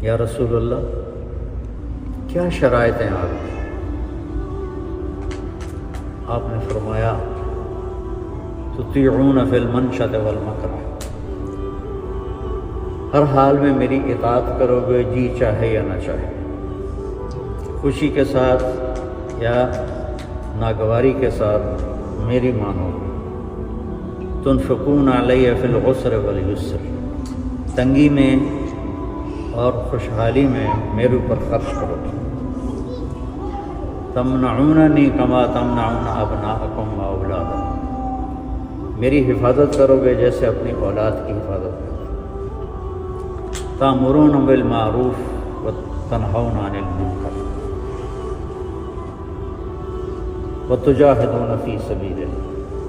یا رسول اللہ کیا شرائط ہیں آپ نے فرمایا تطیعون فی المنشط والمکرہ، ہر حال میں میری اطاعت کرو گے، جی چاہے یا نہ چاہے، خوشی کے ساتھ یا ناگواری کے ساتھ میری مانو گے۔ تنفقون علی فی العسر والیسر، تنگی میں اور خوشحالی میں میرے اوپر خرچ کرو گے۔ تمنعوننی کما تمنعون ابناءکم و اولادکم، میری حفاظت کرو گے جیسے اپنی اولاد کی حفاظت کرو۔ تأمرون بالمعروف وتنہون عن المنکر وتجاہدون فی سبیل اللہ،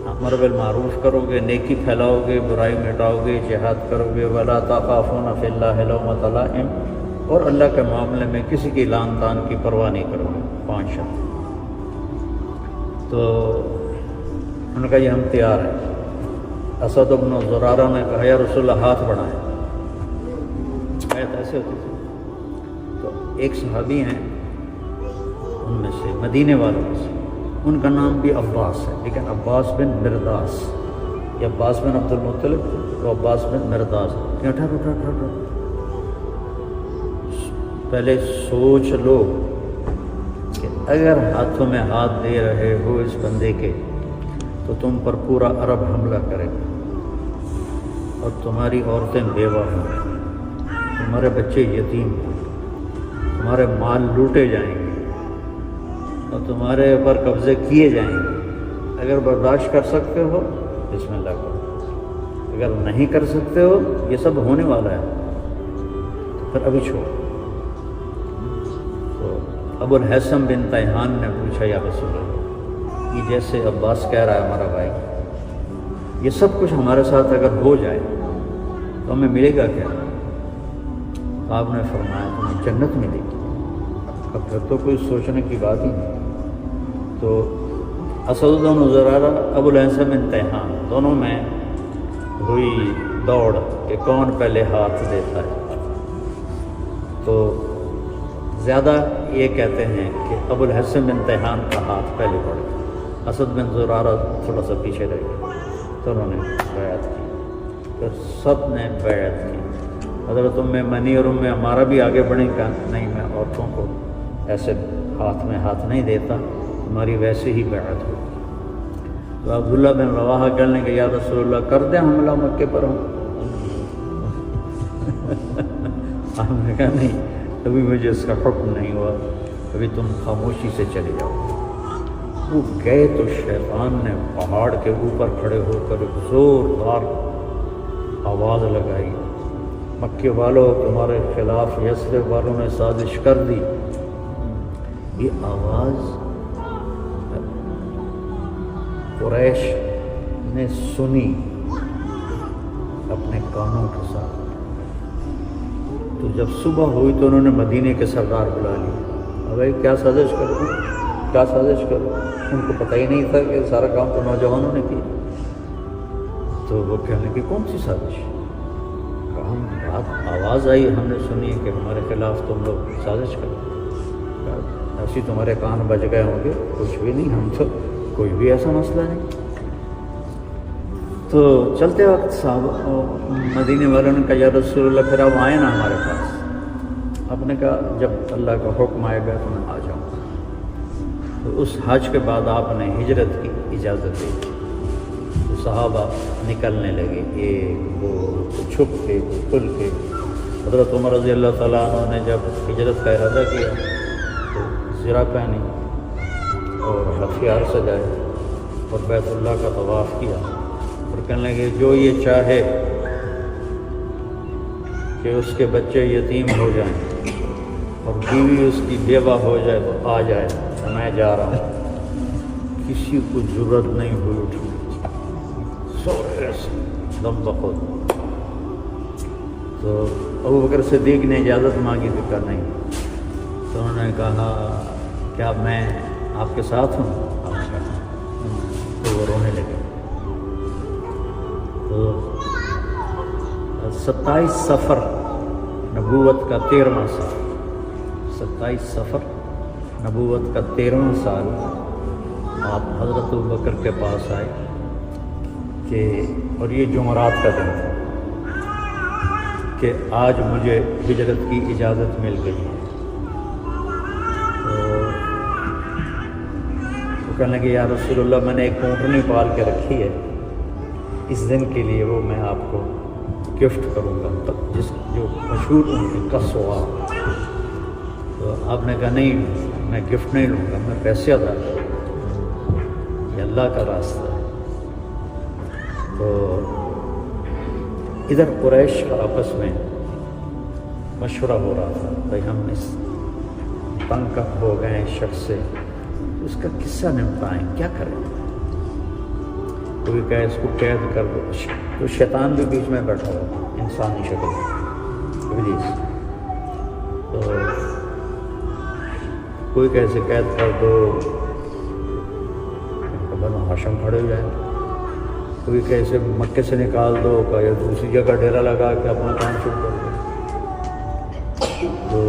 امر بالمعروف کرو گے، نیکی پھیلاؤ گے، برائی مٹاؤ گے، جہاد کرو گے۔ ولا تخافون فی اللہ لومۃ لائم، اور اللہ کے معاملے میں کسی کی لان تان کی پرواہ نہیں کرو گے۔ 5 شرط۔ تو ان کا یہ ہم تیار ہیں۔ اسد بن زرارہ نے کہا یا رسول اللہ ہاتھ بڑھائیں، آیت ایسے ہوتی تھی۔ تو ایک صحابی ہیں ان میں سے، مدینے والوں میں سے، ان کا نام بھی عباس ہے، لیکن عباس بن مرداس، یہ عباس بن عبد المطلب تو عباس بن مرداس۔ پہلے سوچ لو کہ اگر ہاتھوں میں ہاتھ دے رہے ہو اس بندے کے تو تم پر پورا عرب حملہ کرے گا، اور تمہاری عورتیں بیوہ ہوں، تمہارے بچے یتیم ہوں، تمہارے مال لوٹے جائیں گے اور تمہارے اوپر قبضے کیے جائیں گے۔ اگر برداشت کر سکتے ہو بسم اللہ کرو، اگر نہیں کر سکتے ہو یہ سب ہونے والا ہے تو پھر ابھی چھوڑ۔ تو ابو الحسن بن تیہان نے پوچھا یا رسول اللہ، یہ جیسے عباس کہہ رہا ہے ہمارا بھائی، یہ سب کچھ ہمارے ساتھ اگر ہو جائے تو ہمیں ملے گا کیا؟ تو آپ نے فرمایا تمہیں جنت ملے گی۔ اب پھر تو کوئی سوچنے کی بات ہی نہیں۔ تو اسد بن زرارہ ابو الحسن بن تیہان دونوں میں ہوئی دوڑ کہ کون پہلے ہاتھ دیتا ہے۔ تو زیادہ یہ کہتے ہیں کہ ابو الحسن بن تیہان کا ہاتھ پہلے پڑ گیا، اسد بن زرارہ تھوڑا سا پیچھے رہ گیا، تو انہوں نے بیعت کی۔ پھر سب نے بیعت کی۔ حضرت منی اور ہمارا بھی آگے بڑھیں گا، نہیں میں عورتوں کو ایسے ہاتھ میں ہاتھ نہیں دیتا، ہماری ویسے ہی بیعت ہوگی۔ تو عبداللہ بن رواحہ کہنے کہ یا رسول اللہ کر دیں حملہ مکے پر ہم؟ آپ نے کہا نہیں، ابھی مجھے اس کا حکم نہیں ہوا، ابھی تم خاموشی سے چلے جاؤ۔ وہ گئے تو شیطان نے پہاڑ کے اوپر کھڑے ہو کر ایک زوردار آواز لگائی، مکے والوں تمہارے خلاف یثرب والوں نے سازش کر دی۔ یہ آواز قریش نے سنی اپنے کانوں کے ساتھ۔ تو جب صبح ہوئی تو انہوں نے مدینے کے سردار بلا لیے، بھائی کیا سازش کرو، کیا سازش کرو؟ ان کو پتہ ہی نہیں تھا کہ سارا کام تو نوجوانوں نے کیا۔ تو وہ کہنے لگے کون سی سازش؟ ہم آواز آئی، ہم نے سنی کہ ہمارے خلاف تم لوگ سازش کرو، ایسی تمہارے کان بج گئے ہوں گے، کچھ بھی نہیں، ہم تو کوئی بھی ایسا مسئلہ نہیں۔ تو چلتے وقت صاحب مدینے والوں نے کہا یا رسول اللہ پھر آپ آئیں نا ہمارے پاس۔ آپ نے کہا جب اللہ کا حکم آئے گا تو میں آ جاؤں گا۔ تو اس حج کے بعد آپ نے ہجرت کی اجازت دی، تو صحابہ نکلنے لگے، ایک دو چھپ کے کھل کے۔ حضرت عمر رضی اللہ تعالیٰ عنہ نے جب ہجرت کا ارادہ کیا تو زرہ پہنی اور ہتھیار سجائے اور بیت اللہ کا طواف کیا، اور کہنے لگے جو یہ چاہے کہ اس کے بچے یتیم ہو جائیں اور بیوی اس کی بیوہ ہو جائے تو آ جائے، میں جا رہا ہوں۔ کسی کو ضرورت نہیں ہوئی اٹھنے، سورے سے دم بخود۔ تو ابو بکر صدیق نے اجازت مانگی تو کہا نہیں۔ تو انہوں نے کہا کیا میں آپ کے ساتھ ہوں؟ آپ نے کہا تو وہ رونے لگے۔ تو 27 صفر نبوت کا 13واں سال، 27 صفر نبوت کا 13واں سال آپ حضرت ابوبکر کے پاس آئے کہ اور یہ جمعرات کا دن تھا کہ آج مجھے ہجرت کی اجازت مل گئی ہے۔ تو کہنے لگے یا رسول اللہ میں نے ایک اونٹنی پال کے رکھی ہے، اس دن کے لیے وہ میں آپ کو گفٹ کروں گا، جس جو مشہور اونٹنی قصوا۔ تو آپ نے کہا نہیں میں گفٹ نہیں لوں گا، میں پیسے ادا کروں گا، یہ اللہ کا راستہ ہے۔ تو ادھر قریش کا آپس میں مشورہ ہو رہا تھا، بھائی ہم اس تنگ ہو گئے ہیں شخص سے، اس کا قصہ نمٹائیں، کیا کریں؟ کوئی کہے اس کو قید کر دو، تو شیطان بھی بیچ میں بیٹھا ہوا انسانی شکل ابلیس، تو کوئی کیسے قید کر دو، بنو ہاشم کھڑے ہو جائے، کوئی کیسے مکے سے نکال دو، یا دوسری جگہ ڈیرا لگا کے اپنا کام شروع کر دو۔ تو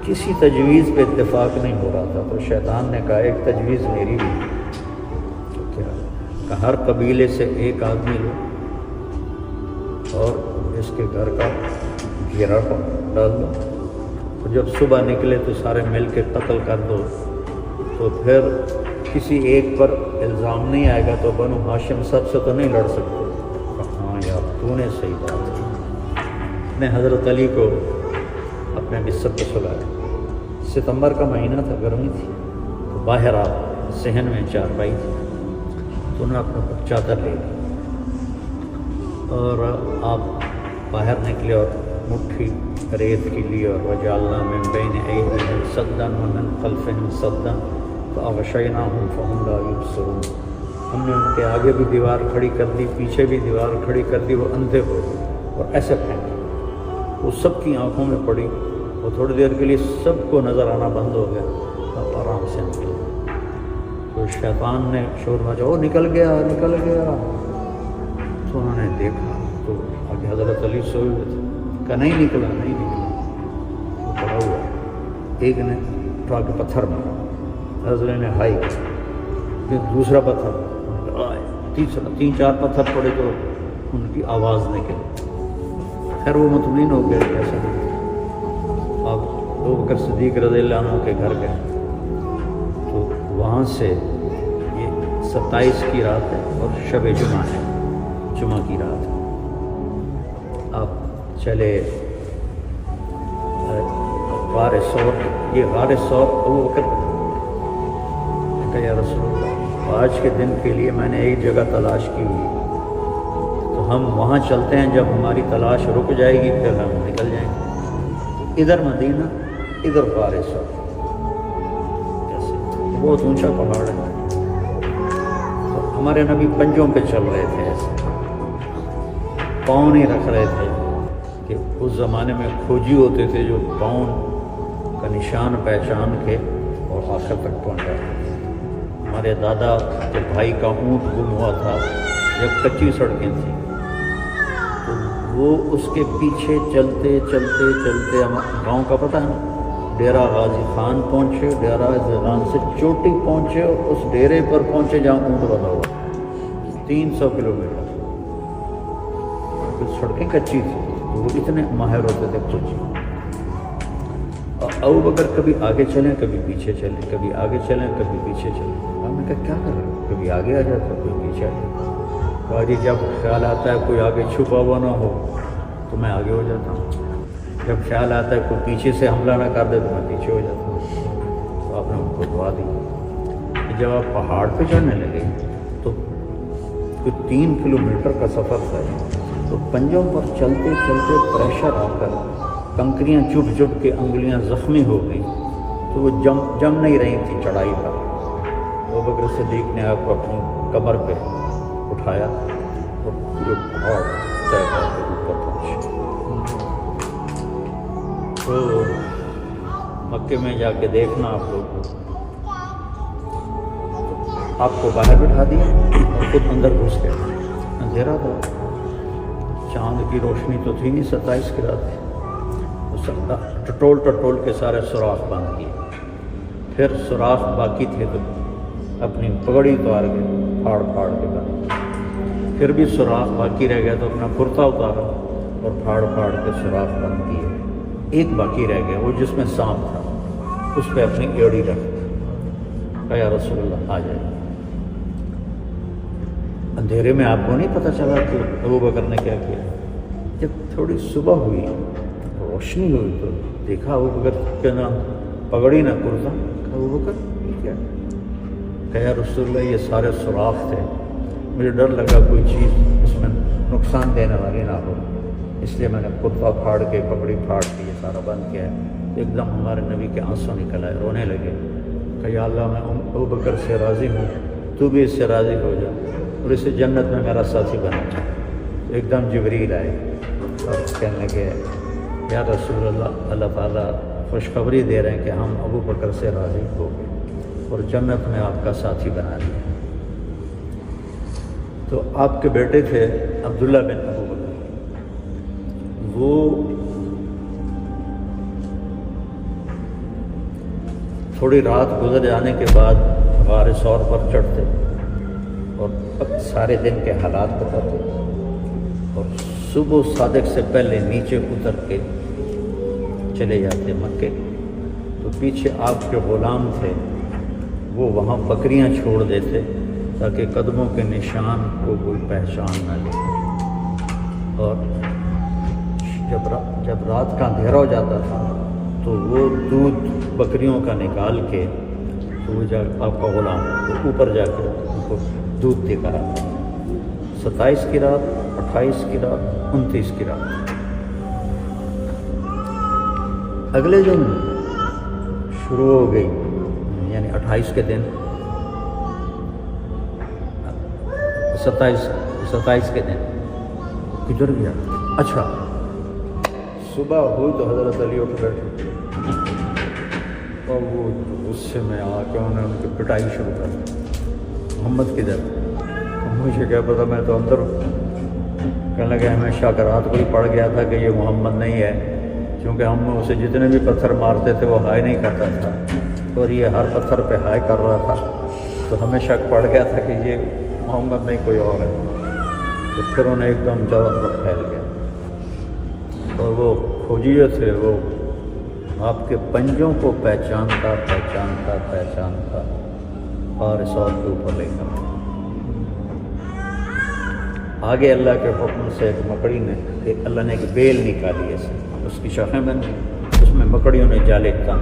کسی تجویز پہ اتفاق نہیں ہو رہا تھا، تو شیطان نے کہا ایک تجویز میری بھی، تو کیا کہ ہر قبیلے سے ایک آدمی لو اور اس کے گھر کا گھیرا ڈال دو، تو جب صبح نکلے تو سارے مل کے قتل کر دو، تو پھر کسی ایک پر الزام نہیں آئے گا، تو بنو ہاشم سب سے تو نہیں لڑ سکتے۔ ہاں یار تو نے صحیح بات کی۔ نے حضرت علی کو اپنے بستر پہ سلایا، ستمبر کا مہینہ تھا، گرمی تھی، تو باہر آپ صحن میں چارپائی تھی، تو انہوں نے اپنا چادر لے لی اور آپ باہر نکلے اور مٹھی ریت کی لی اور وجعلنا من بین ایدیہم سدا ومن خلفہم سدا فاغشیناہم فہم لا یبصرون۔ ہم نے ان کے آگے بھی دیوار کھڑی کر دی، پیچھے بھی دیوار کھڑی کر دی، وہ اندھے ہو گئے اور ایسے پھینکے، وہ سب کی آنکھوں میں پڑی، وہ تھوڑی دیر کے لیے سب کو نظر آنا بند ہو گیا، اب آرام سے نکلے۔ تو شیطان نے شور مچا، وہ نکل گیا نکل گیا، تو انہوں نے دیکھا تو آگے حضرت علی سوئے ہوئے تھے، کہا نہیں نکلا نہیں نکلا، وہ پڑا ہوا، ایک نے اٹھا کے پتھر مارا، حضرت نے ہائی کیا، پھر دوسرا پتھر، تیسرا، 3-4 پتھر پڑے تو ان کی آواز نکلی۔ خیر وہ مطمئن ہو گئے ایسا نہیں۔ آپ ابوبکر صدیق رضی اللہ عنہ کے گھر گئے، تو وہاں سے یہ 27 کی رات ہے اور شب جمعہ ہے، جمعہ کی رات ہے، آپ چلے غار ثور، یہ غار ثور ابوبکر کہ یا رسول اللہ آج کے دن کے لیے میں نے ایک جگہ تلاش کی ہوئی، تو ہم وہاں چلتے ہیں، جب ہماری تلاش رک جائے گی پھر ہم نکل جائیں گے، ادھر مدینہ ادھر غار ثور، جیسے بہت اونچا پہاڑ ہے، تو ہمارے نبی پنجوں پہ چل رہے تھے، ایسے پاؤں نہیں رکھ رہے تھے، کہ اس زمانے میں کھوجی ہوتے تھے جو پاؤں کا نشان پہچان کے اور آخر تک پہنچا۔ ہمارے دادا کے بھائی کا اونٹ گم ہوا تھا جب کچی سڑکیں تھیں، تو وہ اس کے پیچھے چلتے چلتے چلتے گاؤں کا پتہ ہے نا، ڈیرہ غازی خان پہنچے، ڈیرہ غازی خان سے چوٹی پہنچے اور اس ڈیرے پر پہنچے جہاں اونٹ بندھا ہوا، 300 کلومیٹر، کچھ سڑکیں کچی تھیں، وہ اتنے ماہر ہوتے تھے کچی۔ ابوبکر کبھی آگے چلیں کبھی پیچھے چلیں، کبھی آگے چلیں کبھی پیچھے چلیں۔ ہم نے کہا کیا کر رہے ہو؟ کبھی آگے آ جاتا کوئی پیچھے آ جاتا، کہا جی جب خیال آتا ہے کوئی آگے چھپا ہوا نہ ہو تو میں آگے ہو جاتا ہوں، جب خیال آتا ہے کوئی پیچھے سے حملہ نہ کر دے تو میں پیچھے ہو جاتا ہوں۔ تو آپ نے ان کو دعا دی۔ جب آپ پہاڑ پہ چڑھنے لگے تو کوئی 3 کلومیٹر کا سفر تھا، تو پنجوں پر چلتے چلتے پریشر آ کر کنکریاں چبھ چبھ کے انگلیاں زخمی ہو گئی، تو وہ جم نہیں رہی تھی چڑھائی پر۔ ابوبکر صدیق نے آپ کو اپنی کمر پہ اٹھایا اور پورے پہاڑ طے کر کے اوپر پہنچے۔ تو مکے میں جا کے دیکھنا آپ لوگ، آپ کو باہر بٹھا دیا اور خود اندر گھس گئے، اندھیرا تھا، چاند کی روشنی تو تھی نہیں 27 کی رات تھی، ٹٹول کے سارے سوراخ بند کیے، پھر سوراخ باقی تھے تو اپنی پگڑی اتار کے پھاڑ کے بند، پھر بھی سوراخ باقی رہ گیا تو اپنا کرتا اتارا اور پھاڑ کے سوراخ بند کیے، ایک باقی رہ گیا وہ جس میں سانپ تھا، اس پہ اپنی ایڑی رکھ، کہا یا رسول اللہ آ جائے۔ اندھیرے میں آپ کو نہیں پتہ چلا کہ ابوبکر نے کیا کیا؟ جب تھوڑی صبح ہوئی روشنی ہوئی تو دیکھا ابوبکر کے نام پگڑی نہ کرتا، کہا ابوبکر یہ کیا؟ کہا یا رسول اللہ یہ سارے سوراخ تھے، مجھے ڈر لگا کوئی چیز اس میں نقصان دینے والی نہ ہو، اس لیے میں نے کرتا پھاڑ کے پگڑی پھاڑ کے یہ سارا بند کیا ہے۔ ایک دم ہمارے نبی کے آنسو نکل آئے، رونے لگے، کہ یا اللہ میں ابوبکر سے راضی ہوں، تو بھی اس سے راضی ہو جا اور اسے جنت میں میرا ساتھی بنا۔ ایک دم جبریل آئے اور کہنے لگے یا رسول اللہ، اللہ تعالیٰ خوشخبری دے رہے ہیں کہ ہم ابوبکر سے راضی ہو گئے اور جنت میں آپ کا ساتھی بنا لیا۔ تو آپ کے بیٹے تھے عبداللہ بن ابوبکر، وہ تھوڑی رات گزر جانے کے بعد غار ثور پر چڑھتے اور سارے دن کے حالات بتاتے اور صبح صادق سے پہلے نیچے اتر کے چلے جاتے مکے۔ تو پیچھے آپ کے غلام تھے، وہ وہاں بکریاں چھوڑ دیتے تاکہ قدموں کے نشان کو کوئی پہچان نہ لے، اور جب رات کا اندھیرا ہو جاتا تھا تو وہ دودھ بکریوں کا نکال کے تو وہ آپ کا غلام وہ اوپر جا کے ان کو دودھ دے کر آتا۔ 27 کی رات، 28 کی رات، 29 کی رات۔ اگلے دن شروع ہو گئی، یعنی 28 کے دن، 27 کے دن کدھر گیا؟ اچھا صبح ہوئی تو حضرت علی اٹھ بیٹھے اور وہ غصے میں آ کے انہوں نے ان کی پٹائی شروع کر دی، محمد کدھر؟ مجھے کیا پتا، میں تو اندر ہوں۔ کہنے لگے ہمیں شک رات کو ہی پڑ گیا تھا کہ یہ محمد نہیں ہے، کیونکہ ہم اسے جتنے بھی پتھر مارتے تھے وہ ہائے نہیں کرتا تھا اور یہ ہر پتھر پہ ہائے کر رہا تھا، تو ہمیں شک پڑ گیا تھا کہ یہ محمد نہیں کوئی اور ہے۔ تو پھر انہیں ایک دم جواب پھیل گیا اور وہ کھوجی جو تھے وہ آپ کے پنجوں کو پہچانتا اور سور کے اوپر لے کر آگے اللہ کے حکم سے ایک مکڑی نے، اللہ نے ایک بیل نکالی ایسے، اس کی شاخیں بن گئی، اس میں مکڑیوں نے جالے کام